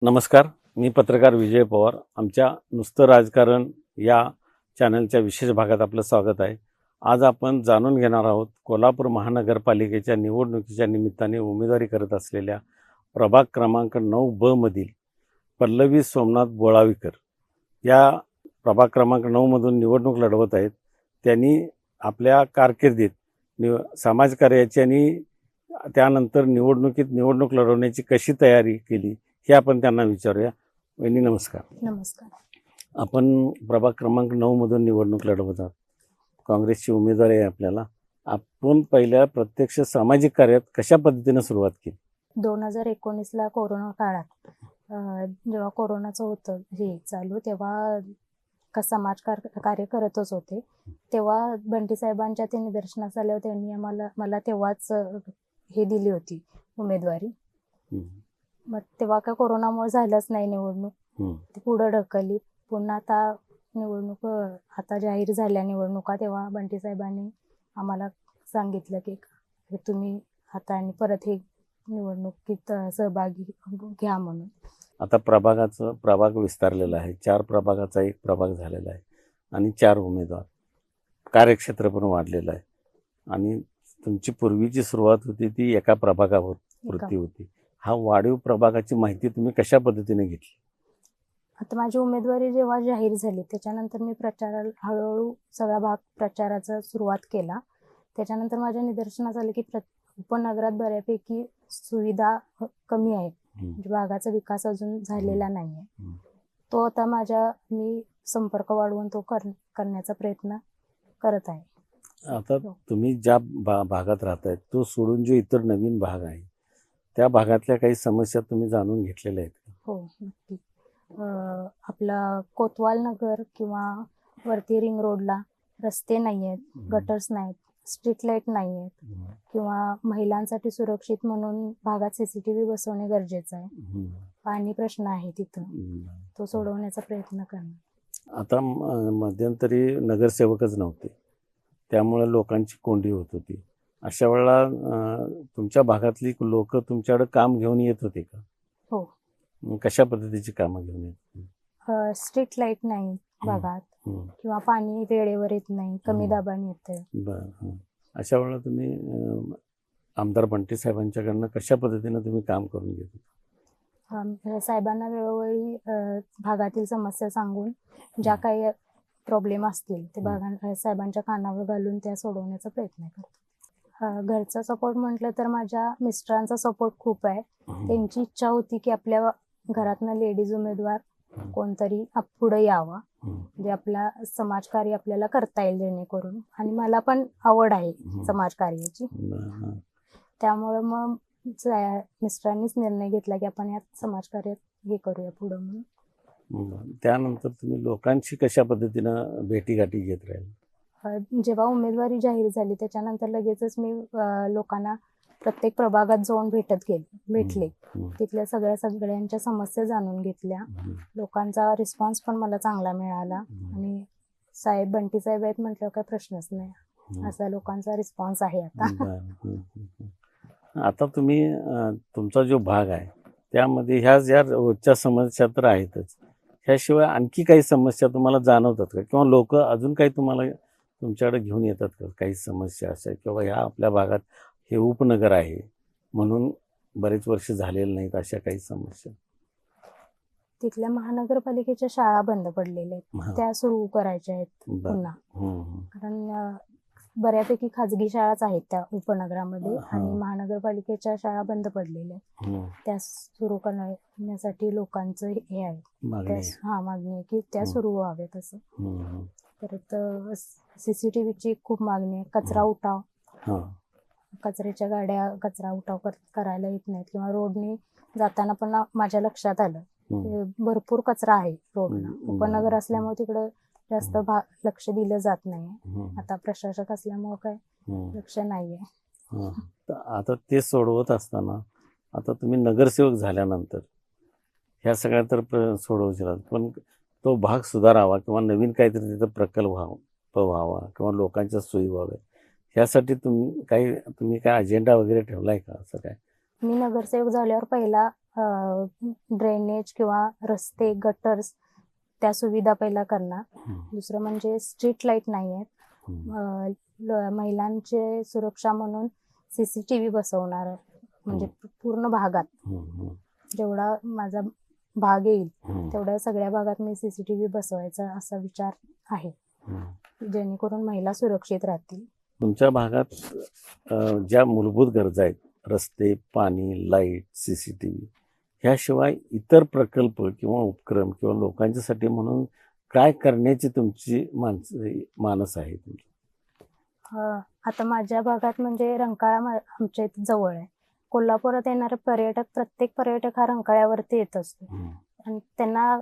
नमस्कार, मी पत्रकार विजय पवार. आमच्या नुसतं राजकारण या चॅनलच्या विशेष भागात आपलं स्वागत आहे. आज आपण जाणून घेणार आहोत कोल्हापूर महानगरपालिकेच्या निवडणुकीच्या निमित्ताने उमेदवारी करत असलेल्या प्रभाग क्रमांक 9 ब मधील पल्लवी सोमनाथ बोळावीकर या प्रभाग क्रमांक 9 मधून निवडणूक लढवत आहेत. त्यांनी आपल्या कारकिर्दीत समाजकार्याची आणि त्यानंतर निवडणूक लढवण्याची कशी तयारी केली हे आपण त्यांना विचारूया. वहिनी नमस्कार. नमस्कार. आपण प्रभाग क्रमांक 9 मधून निवडणूक लढवत आहात. काँग्रेसची उमेदवारी आहे आपल्याला. आपण पहिल्या प्रत्यक्ष सामाजिक कार्यात कशा पद्धतीने सुरुवात केली? 2019ला कोरोना काळात जेव्हा कोरोनाचं होतं हे चालू, तेव्हा समाज कार्य करतच होते. तेव्हा बंटी साहेबांच्या ते निदर्शनास आल्यावर त्यांनी मला तेव्हाच हे दिली होती उमेदवारी. मग तेव्हा काय कोरोनामुळे झालंच नाही निवडणूक, ती पुढं ढकलली. पुन्हा आता जाहीर झाल्या निवडणुका, तेव्हा बंटी साहेबांनी आम्हाला सांगितलं की तुम्ही आता आणि परत हे निवडणुकीत सहभागी घ्या म्हणून. आता प्रभाग विस्तारलेला आहे. 4 प्रभागाचा एक प्रभाग झालेला आहे आणि 4 उमेदवार. कार्यक्षेत्र पण वाढलेलं आहे आणि तुमची पूर्वीची सुरुवात होती ती एका प्रभागावर पुरती होती. हा वाढीव प्रभागाची माहिती तुम्ही कशा पद्धतीने घेतली? आता माझी उमेदवारी जेव्हा जाहीर झाली त्याच्यानंतर मी हळूहळू सगळा भाग प्रचाराचा सुरुवात केला. त्याच्यानंतर माझ्या निदर्शनास आलं की उपनगरात बऱ्यापैकी सुविधा कमी आहेत, म्हणजे भागाचा विकास अजून झालेला नाही आहे. तो आता मी संपर्क वाढवून तो करण्याचा प्रयत्न करत आहे. आता तुम्ही ज्या भागात राहताय तो सोडून जो इतर नवीन भाग आहे त्या भागातल्या काही समस्या तुम्ही जाणून घेतलेल्या आहेत का? हो, नक्की. आपला कोतवाल नगर किंवा वरती रिंग रोडला रस्ते नाही आहेत, गटर्स नाहीत, स्ट्रीट लाईट नाही आहेत, किंवा महिलांसाठी सुरक्षित म्हणून भागात CCTV बसवणे गरजेचं आहे. पाणी प्रश्न आहे तिथं, तो सोडवण्याचा प्रयत्न करणार. आता मध्यंतरी नगरसेवकच नव्हते, त्यामुळे लोकांची कोंडी होत होती. अशा वेळेला तुमच्या भागातली लोक तुमच्याकडे काम घेऊन येत होते का? हो. कशा पद्धतीची कामं घेऊन येत? स्ट्रीट लाईट नाही भागात, किंवा पाणी वेळेवर येत नाही, कमी दाबाने येतं. बरं. अशा वेळेला तुम्ही आमदार बंटी साहेबांच्याकडनं कशा पद्धतीनं तुम्ही काम करून घेत? साहेबांना वेळोवेळी भागातील समस्या सांगून ज्या काही प्रॉब्लेम असतील ते साहेबांच्या कानावर घालून त्या सोडवण्याचा प्रयत्न करतो. घरचा सपोर्ट म्हटलं तर माझ्या मिस्टरांचा सपोर्ट खूप आहे. त्यांची इच्छा होती की आपल्या घरातनं लेडीज उमेदवार कोणतरी पुढे यावा, म्हणजे आपला समाजकार्य आपल्याला करता येईल जेणेकरून. आणि मला पण आवड आहे समाजकार्याची, त्यामुळे मग मिस्टरांनीच निर्णय घेतला की आपण यात समाजकार्यात हे करूया पुढं म्हणून. त्यानंतर तुम्ही लोकांशी कशा पद्धतीनं भेटीगाठी घेत राहील? जेव्हा उमेदवारी जाहीर झाली त्याच्यानंतर लगेचच मी लोकांना प्रत्येक प्रभागात जाऊन भेटले. तिथल्या सगळ्यांच्या समस्या जाणून घेतल्या. लोकांचा रिस्पॉन्स पण मला चांगला मिळाला आणि बंटी साहेब आहेत म्हटल्यावर काही प्रश्नच नाही, असा लोकांचा रिस्पॉन्स आहे आता. आता तुम्ही तुमचा जो भाग आहे त्यामध्ये ह्या ज्या रोजच्या समस्या तर आहेतच, ह्याशिवाय आणखी काही समस्या तुम्हाला जाणवतात का? किंवा लोक अजून काही तुमच्याकडे घेऊन येतात का काही समस्या अशा, किंवा ह्या आपल्या भागात हे उपनगर आहे म्हणून बरेच वर्ष झालेले नाहीत, अशा काही समस्या? तिथल्या महानगरपालिकेच्या शाळा बंद पडलेल्या आहेत, त्या सुरू करायच्या आहेत पुन्हा. कारण बऱ्यापैकी खाजगी शाळाच आहेत त्या उपनगरामध्ये आणि महानगरपालिकेच्या शाळा बंद पडलेल्या आहेत. त्या सुरू करण्यासाठी लोकांचं हे आहे, मागणी आहे की त्या सुरू व्हाव्यात असं. परत CCTVची खूप मागणी आहे. कचरा उठाव, कचऱ्याच्या गाड्या कचरा उठाव करायला येत नाहीत, किंवा रोडने जाताना पण माझ्या लक्षात आलं भरपूर कचरा आहे रोडला. उपनगर असल्यामुळे तिकडं जास्त लक्ष दिलं जात नाही. आता प्रशासक असल्यामुळे काय लक्ष नाहीये. आता ते सोडवत असताना आता तुम्ही नगरसेवक झाल्यानंतर ह्या सगळ्या तर सोडवशील, पण तो भाग सुधारावा किंवा नवीन काहीतरी तिथं प्रकल्प व्हावा किंवा लोकांच्या सोयी व्हाव्या, ह्यासाठी तुम्ही काय अजेंडा वगैरे ठेवलाय का? असं काय? मी नगरसेवक झाल्यावर पहिला ड्रेनेज किंवा रस्ते गटर्स त्या सुविधा पहिला करणार. हम्म. दुसरं म्हणजे स्ट्रीट लाईट नाही आहेत. हम्म. महिलांचे सुरक्षा म्हणून CCTV बसवणार, म्हणजे पूर्ण भागात हम्म. जेवढा माझा भाग येईल हम्म. तेवढ्या सगळ्या भागात मी CCTV बसवायचा असा विचार आहे, हम्म. जेणेकरून महिला सुरक्षित राहतील. तुमच्या भागात ज्या मूलभूत गरजा आहेत, रस्ते, पाणी, लाईट, CCTV, ह्याशिवाय इतर प्रकल्प किंवा उपक्रम किंवा लोकांच्यासाठी म्हणून काय करण्याची तुमची मानस आहे तुमची? आता माझ्या भागात म्हणजे रंकाळा आमच्या इथे जवळ आहे. कोल्हापुरात येणारे प्रत्येक पर्यटक हा रंकाळ्यावरती येत असतो आणि त्यांना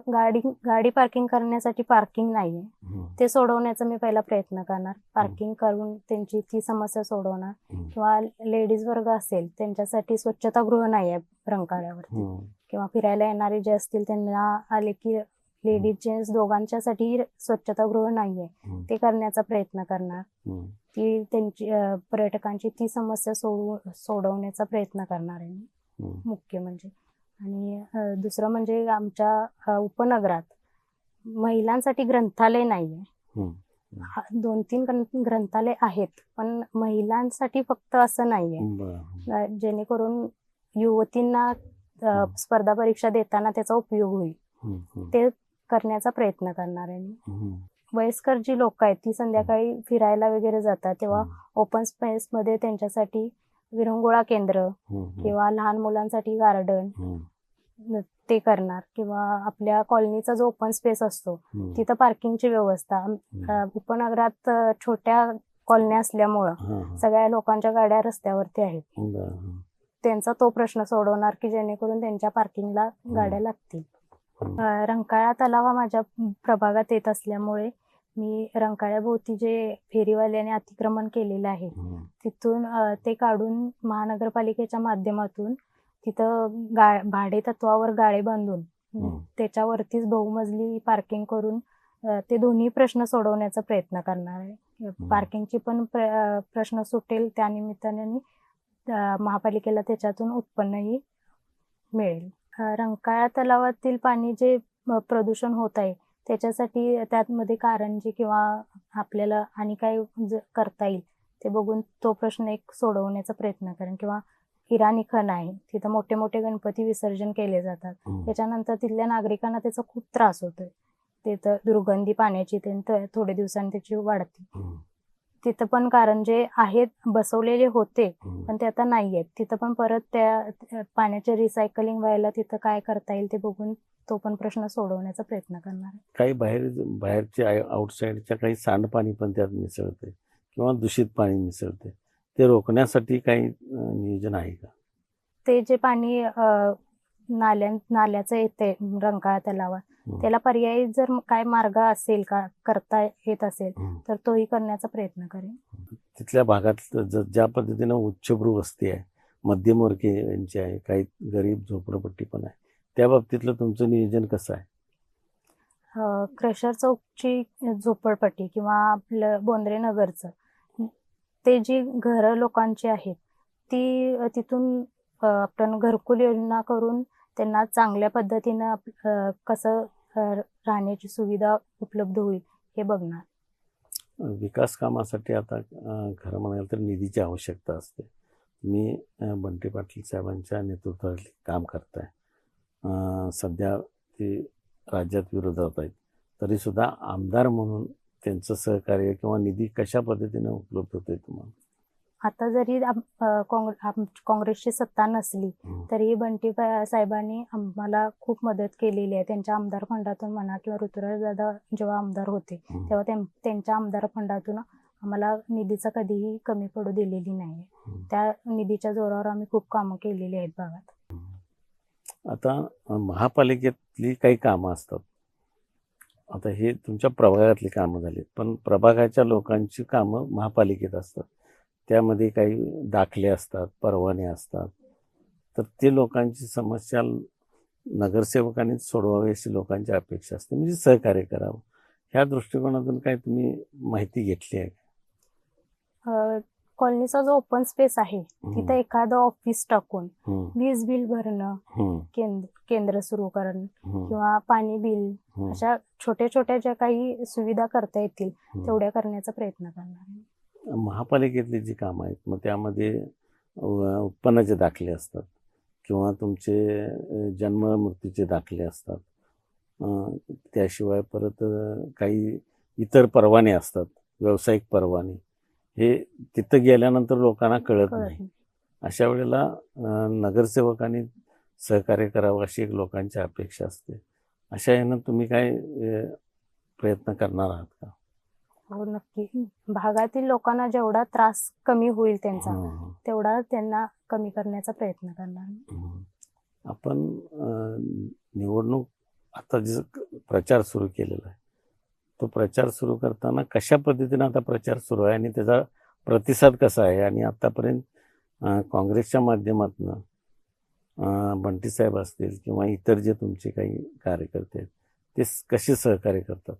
गाडी पार्किंग करण्यासाठी पार्किंग नाहीये. ते सोडवण्याचा मी पहिला प्रयत्न करणार. पार्किंग करून त्यांची ती समस्या सोडवणार. किंवा लेडीज वर्ग असेल त्यांच्यासाठी स्वच्छतागृह नाही आहे रंकाळ्यावरती, किंवा फिरायला येणारे जे असतील त्यांना आले की लेडीज जेंट्स दोघांच्यासाठी स्वच्छतागृह नाहीये, ते करण्याचा प्रयत्न करणार. ती त्यांची पर्यटकांची ती समस्या सोडवण्याचा प्रयत्न करणार आहे मी, मुख्य म्हणजे. आणि दुसरं म्हणजे आमच्या उपनगरात महिलांसाठी ग्रंथालय नाहीये. 2-3 ग्रंथालय आहेत, पण महिलांसाठी फक्त असं नाहीये, जेणेकरून युवतींना स्पर्धा परीक्षा देताना त्याचा उपयोग होईल. ते करण्याचा प्रयत्न करणार आहे मी. वयस्कर जी लोक आहेत ती संध्याकाळी फिरायला वगैरे जातात, तेव्हा ओपन स्पेस मध्ये त्यांच्यासाठी विरंगुळा केंद्र किंवा लहान मुलांसाठी गार्डन ते करणार. किंवा आपल्या कॉलनीचा जो ओपन स्पेस असतो तिथं पार्किंगची व्यवस्था. उपनगरात छोट्या कॉलन्या असल्यामुळं सगळ्या लोकांच्या गाड्या रस्त्यावरती आहेत, त्यांचा तो प्रश्न सोडवणार की जेणेकरून त्यांच्या पार्किंगला गाड्या लागतील. रंकाळा तलाव हा माझ्या प्रभागात येत असल्यामुळे मी रंकाळ्याभोवती जे फेरीवाल्याने अतिक्रमण केलेलं आहे तिथून ते काढून महानगरपालिकेच्या माध्यमातून तिथं भाडे तत्वावर गाळे बांधून त्याच्यावरतीच बहुमजली पार्किंग करून ते दोन्ही प्रश्न सोडवण्याचा प्रयत्न करणार आहे. पार्किंगची पण प्रश्न सुटेल, त्यानिमित्ताने महापालिकेला त्याच्यातून उत्पन्नही मिळेल. रंकाळा तलावातील पाणी जे प्रदूषण होत आहे त्याच्यासाठी त्यामध्ये कारंजी किंवा आपल्याला आणि काय करता येईल ते बघून तो प्रश्न एक सोडवण्याचा प्रयत्न करेन. किंवा इराणी खण आहे, तिथं मोठे मोठे गणपती विसर्जन केले जातात, त्याच्यानंतर तिथल्या नागरिकांना त्याचा खूप त्रास होतोय. तिथं दुर्गंधी पाण्याची थोडे दिवसांनी त्याची वाढते. तिथं पण कारंजे आहेत, बसवलेले होते पण ते आता नाही आहेत. तिथं पण परत त्या पाण्याचे रिसायकलिंग व्हायला तिथं काय करता येईल ते बघून तो पण प्रश्न सोडवण्याचा प्रयत्न करणार आहे. काही बाहेरचे आउटसाईडच्या काही सांडपाणी पण त्यात मिसळते किंवा दूषित पाणी मिसळते, ते रोखण्यासाठी काही नियोजन आहे का? ते जे पाणी नाल्याचं येते रंकाळा तलावात, त्याला पर्यायी जर काय मार्ग असेल का करता येत असेल तर तोही करण्याचा प्रयत्न करेन. तिथल्या भागात ज्या पद्धतीनं उच्चभ्रू वस्ती आहे, मध्यमवर्गीयांची आहे, काही गरीब झोपडपट्टी पण आहे, त्या बाबतीतलं तुमचं नियोजन कसं आहे? क्रशर चौकची झोपडपट्टी किंवा आपलं बोंद्रे नगरचं ते जी घरं लोकांची आहेत ती तिथून आपण घरकुल योजना करून त्यांना चांगल्या पद्धतीनं कसं राहण्याची सुविधा उपलब्ध होईल हे बघणार. विकास कामासाठी आता खरं म्हणाल तर निधीची आवश्यकता असते. मी बंटी पाटील साहेबांच्या नेतृत्वाखाली काम करताय. सध्या ते राज्यात विरोधात आहेत, तरीसुद्धा आमदार म्हणून त्यांचं सहकार्य किंवा निधी कशा पद्धतीने उपलब्ध होते तुम्हाला? आता जरी काँग्रेसची सत्ता नसली तरी बंटी साहेबांनी आम्हाला खूप मदत केलेली आहे. त्यांच्या आमदार फंडातून म्हणा किंवा ऋतुराज दादा जेव्हा आमदार होते तेव्हा त्यांच्या आमदार फंडातून आम्हाला निधीचा कधीही कमी पडू दिलेली नाही. त्या निधीच्या जोरावर आम्ही खूप कामं केलेली आहेत भागात. आता महापालिकेतली काही कामं असतात, आता हे तुमच्या प्रभागातली कामं झाली, पण प्रभागाच्या लोकांची कामं महापालिकेत असतात, त्यामध्ये काही दाखले असतात, परवाने असतात, तर ते लोकांची समस्या नगरसेवकांनी सोडवावी अशी लोकांची अपेक्षा असते, म्हणजे सहकार्य करावं. ह्या दृष्टिकोनातून काय तुम्ही माहिती घेतली आहे? कॉलनीचा जो ओपन स्पेस आहे तिथं एखादं ऑफिस टाकून हम्म, वीज बिल भरणं, हम्म, केंद्र सुरू करणं हम्म, किंवा पाणी बिल, हम्म, अशा छोट्या छोट्या ज्या काही सुविधा करता येतील हम्म. तेवढ्या करण्याचा प्रयत्न करणार आहे. महापालिकेतली जी कामं आहेत मग त्यामध्ये उत्पन्नाचे दाखले असतात किंवा तुमचे जन्म मृत्यूचे दाखले असतात. त्याशिवाय परत काही इतर परवाने असतात, व्यावसायिक परवाने. हे तिथं गेल्यानंतर लोकांना कळत कळत नाही. नाही. अशा वेळेला नगरसेवकांनी सहकार्य करावं अशी एक लोकांची अपेक्षा असते. अशा ह्यानं तुम्ही काय प्रयत्न करणार आहात का? हो, नक्की. भागातील लोकांना जेवढा त्रास कमी होईल त्यांचा हं, तेवढा त्यांना कमी करण्याचा प्रयत्न करणार आहे. हं. आपण निवडणूक आता जे प्रचार सुरू केलेला आहे तो प्रचार सुरू करताना कशा पद्धतीने आता प्रचार सुरू आहे आणि त्याचा प्रतिसाद कसा आहे आणि आतापर्यंत काँग्रेसच्या माध्यमातून बंटी साहेब असतील किंवा इतर जे तुमचे काही कार्यकर्ते आहेत ते कसे सहकार्य करतात?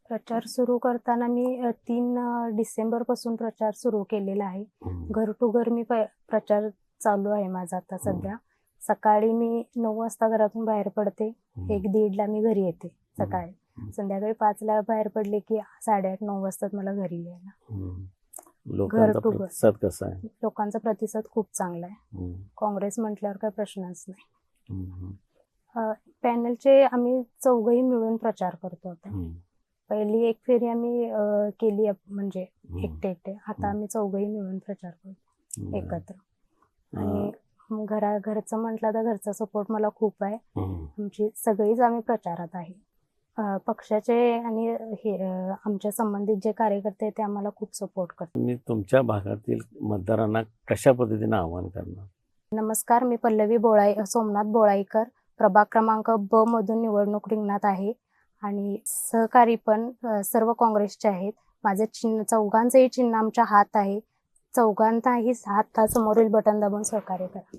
प्रचार सुरू करताना मी 3 डिसेंबर पासून प्रचार सुरू केलेला आहे. घर टू घर मी प्रचार चालू आहे माझा आता सध्या. सकाळी मी 9 वाजता घरातून बाहेर पडते, 1-1:30ला मी घरी येते सकाळी. संध्याकाळी 5ला बाहेर पडले की 8:30-9 वाजतात मला घरी यायला. लोकांचा घर to घर. प्रतिसाद कसा आहे? लोकांचा प्रतिसाद खूप चांगला आहे. काँग्रेस म्हटल्यावर काही प्रश्नच नाही. पॅनलचे आम्ही चौघही मिळून प्रचार करतो आता. पहिली एक फेरी आम्ही केली म्हणजे एकटे. आता आम्ही चौघही मिळून प्रचार करतो एकत्र. आणि घरचं म्हटलं तर घरचा सपोर्ट मला खूप आहे. आमची सगळीच आम्ही प्रचारात आहे. पक्षाचे आणि हे आमच्या संबंधित जे कार्यकर्ते आहेत ते आम्हाला खूप सपोर्ट करतात. तुम्ही तुमच्या भागातील मतदारांना कशा पद्धतीने आवाहन करणार? नमस्कार, मी पल्लवी सोमनाथ बोळाईकर, प्रभाग क्रमांक ब मधून निवडणूक रिंगणात आहे आणि सहकारी पण सर्व काँग्रेसचे आहेत. माझे चिन्ह, चौघांचेही चिन्ह आमच्या हात आहे. चौघांनाही हातासमोरील बटन दाबून सहकार्य करा.